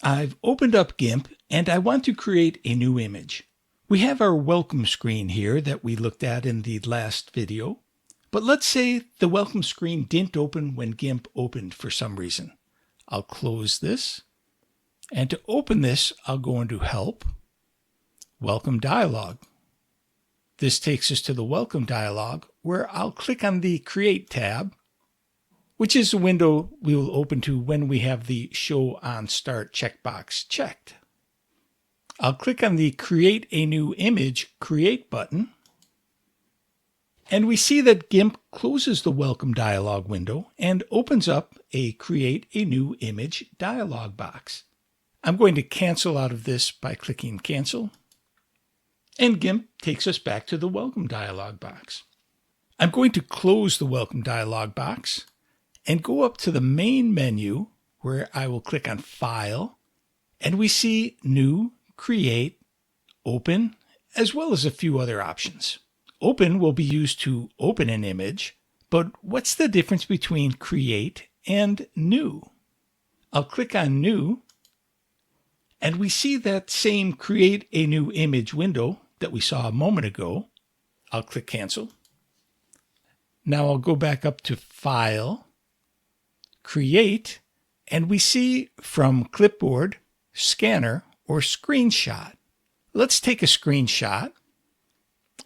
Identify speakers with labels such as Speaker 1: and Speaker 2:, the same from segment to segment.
Speaker 1: I've opened up GIMP and I want to create a new image. We have our welcome screen here that we looked at in the last video. But let's say the welcome screen didn't open when GIMP opened for some reason. I'll close this. And to open this, I'll go into Help, Welcome Dialog. This takes us to the Welcome dialog where I'll click on the Create tab, which is a window we will open to when we have the Show on Start checkbox checked. I'll click on the Create a New Image Create button, and we see that GIMP closes the Welcome dialog window and opens up a Create a New Image dialog box. I'm going to cancel out of this by clicking Cancel, and GIMP takes us back to the Welcome dialog box. I'm going to close the Welcome dialog box and go up to the main menu where I will click on File, and we see New, Create, Open, as well as a few other options. Open will be used to open an image, but what's the difference between Create and New? I'll click on New, and we see that same Create a New Image window that we saw a moment ago. I'll click Cancel. Now I'll go back up to File, Create, and we see from Clipboard, Scanner, or Screenshot. Let's take a screenshot,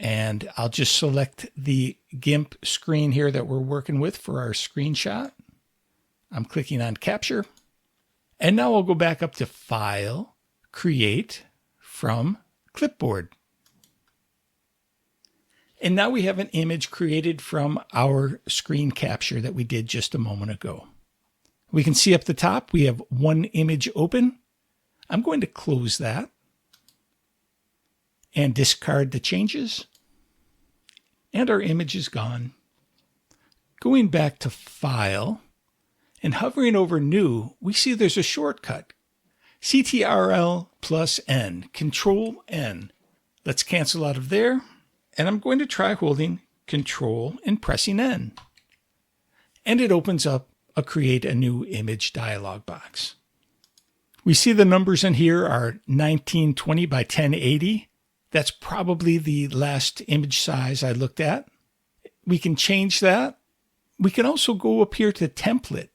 Speaker 1: and I'll just select the GIMP screen here that we're working with for our screenshot. I'm clicking on Capture, and now I'll go back up to File, Create, from Clipboard. And now we have an image created from our screen capture that we did just a moment ago. We can see up the top we have one image open. I'm going to close that and discard the changes. And our image is gone. Going back to File and hovering over New, we see there's a shortcut. Ctrl plus N, Control N. Let's cancel out of there. And I'm going to try holding Control and pressing N. And it opens up a Create a New Image dialog box. We see the numbers in here are 1920 by 1080. That's probably the last image size I looked at. We can change that. We can also go up here to Template.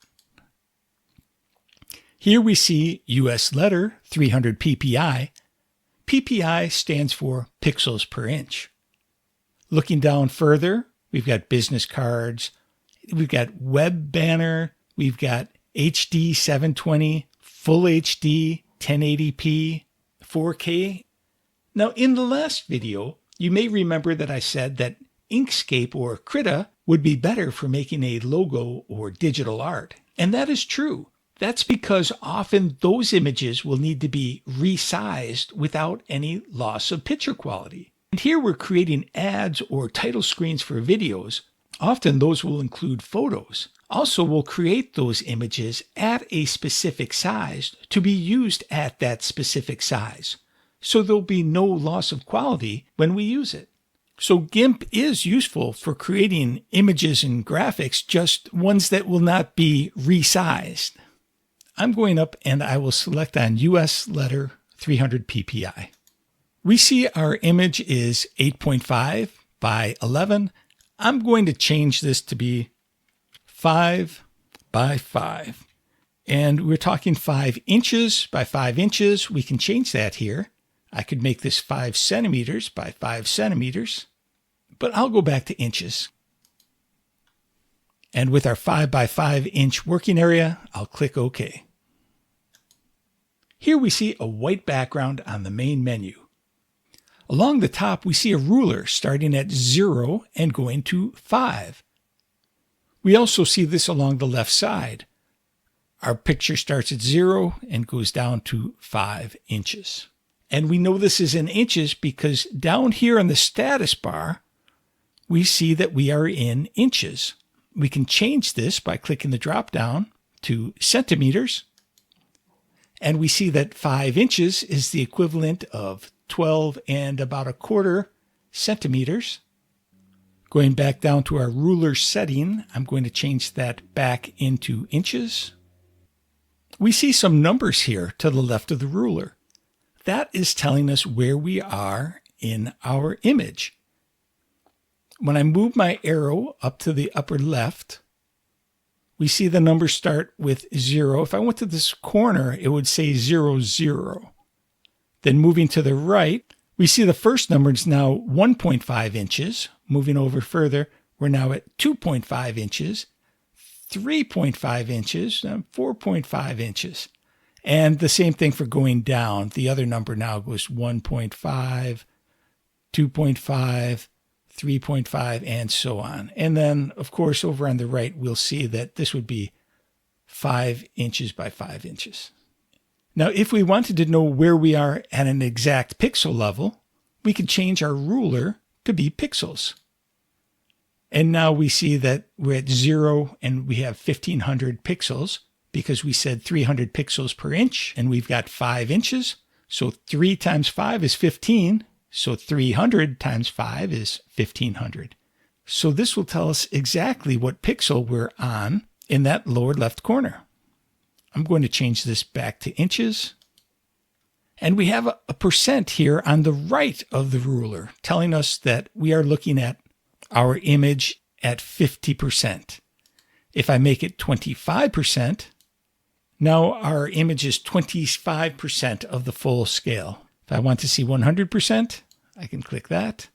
Speaker 1: Here we see US letter 300 ppi. PPI stands for pixels per inch. Looking down further, we've got business cards, we've got web banner, we've got HD 720, Full HD, 1080p, 4K. Now in the last video, you may remember that I said that Inkscape or Krita would be better for making a logo or digital art. And that is true. That's because often those images will need to be resized without any loss of picture quality. And here we're creating ads or title screens for videos. Often those will include photos. Also, we'll create those images at a specific size to be used at that specific size. So there'll be no loss of quality when we use it. So GIMP is useful for creating images and graphics, just ones that will not be resized. I'm going up and I will select on US letter 300 ppi. We see our image is 8.5 by 11. I'm going to change this to be 5 by 5. And we're talking 5 inches by 5 inches. We can change that here. I could make this 5 centimeters by 5 centimeters, but I'll go back to inches. And with our 5 by 5 inch working area, I'll click OK. Here we see a white background on the main menu. Along the top, we see a ruler starting at 0 and going to 5. We also see this along the left side. Our picture starts at 0 and goes down to 5 inches. And we know this is in inches because down here on the status bar, we see that we are in inches. We can change this by clicking the drop down to centimeters. And we see that 5 inches is the equivalent of 12 and about a quarter centimeters. Going back down to our ruler setting, I'm going to change that back into inches. We see some numbers here to the left of the ruler. That is telling us where we are in our image. When I move my arrow up to the upper left, we see the numbers start with 0. If I went to this corner, it would say 0, 0. Then moving to the right, we see the first number is now 1.5 inches. Moving over further, we're now at 2.5 inches, 3.5 inches, and 4.5 inches. And the same thing for going down. The other number now goes 1.5, 2.5, 3.5, and so on. And then, of course, over on the right, we'll see that this would be 5 inches by 5 inches. Now, if we wanted to know where we are at an exact pixel level, we could change our ruler to be pixels. And now we see that we're at 0 and we have 1500 pixels because we said 300 pixels per inch and we've got 5 inches. So 3 times 5 is 15. So 300 times 5 is 1500. So this will tell us exactly what pixel we're on in that lower left corner. I'm going to change this back to inches. And we have a percent here on the right of the ruler telling us that we are looking at our image at 50%. If I make it 25%, now our image is 25% of the full scale. If I want to see 100%, I can click that.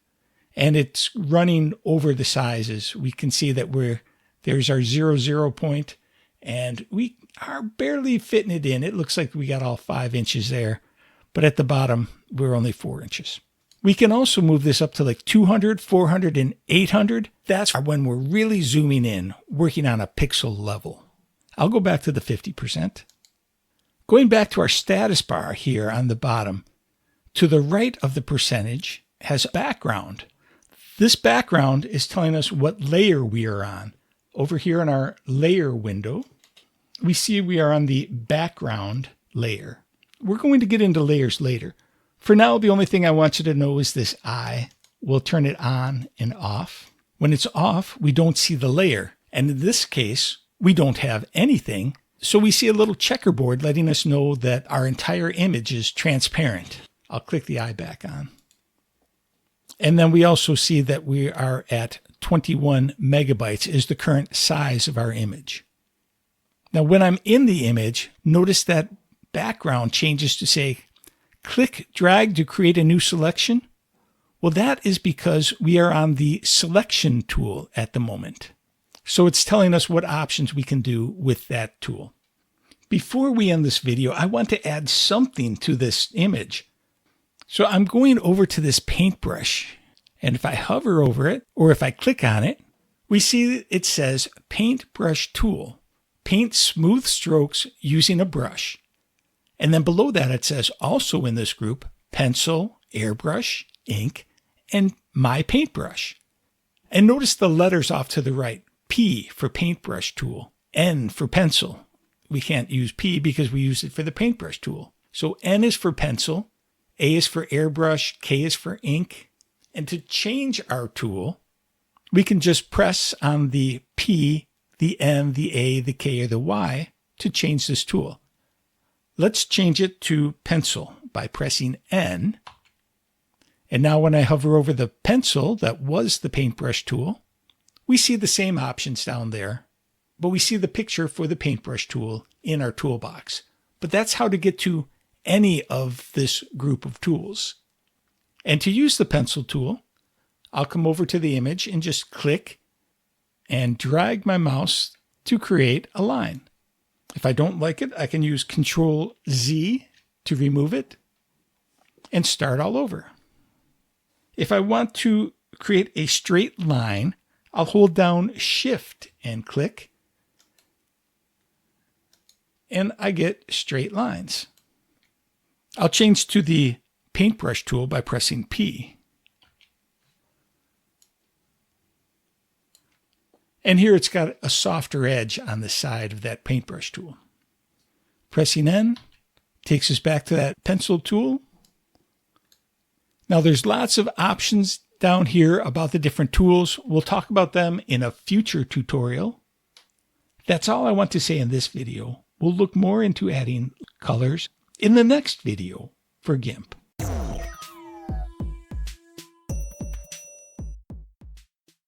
Speaker 1: And it's running over the sizes. We can see that there's our 0 point, and we are barely fitting it in. It looks like we got all 5 inches there, but at the bottom, we're only 4 inches. We can also move this up to like 200, 400, and 800. That's when we're really zooming in, working on a pixel level. I'll go back to the 50%. Going back to our status bar here on the bottom, to the right of the percentage has a background. This background is telling us what layer we are on. Over here in our layer window, we see we are on the background layer. We're going to get into layers later. For now, the only thing I want you to know is this eye. We'll turn it on and off. When it's off, we don't see the layer. And in this case, we don't have anything. So we see a little checkerboard letting us know that our entire image is transparent. I'll click the eye back on. And then we also see that we are at 21 megabytes is the current size of our image. Now, when I'm in the image, notice that background changes to say, click drag to create a new selection. Well, that is because we are on the selection tool at the moment. So it's telling us what options we can do with that tool. Before we end this video, I want to add something to this image. So I'm going over to this paintbrush, and if I hover over it, or if I click on it, we see it says Paintbrush Tool. Paint smooth strokes using a brush. And then below that it says also in this group, pencil, airbrush, ink, and my paintbrush. And notice the letters off to the right. P for paintbrush tool, N for pencil. We can't use P because we use it for the paintbrush tool. So N is for pencil, A is for airbrush, K is for ink. And to change our tool, we can just press on the P, the N, the A, the K, or the Y to change this tool. Let's change it to pencil by pressing N. And now when I hover over the pencil that was the paintbrush tool, we see the same options down there, but we see the picture for the paintbrush tool in our toolbox. But that's how to get to any of this group of tools. And to use the pencil tool, I'll come over to the image and just click and drag my mouse to create a line. If I don't like it, I can use Control Z to remove it and start all over. If I want to create a straight line, I'll hold down Shift and click, and I get straight lines. I'll change to the paintbrush tool by pressing P. And here it's got a softer edge on the side of that paintbrush tool. Pressing N takes us back to that pencil tool. Now there's lots of options down here about the different tools. We'll talk about them in a future tutorial. That's all I want to say in this video. We'll look more into adding colors in the next video for GIMP.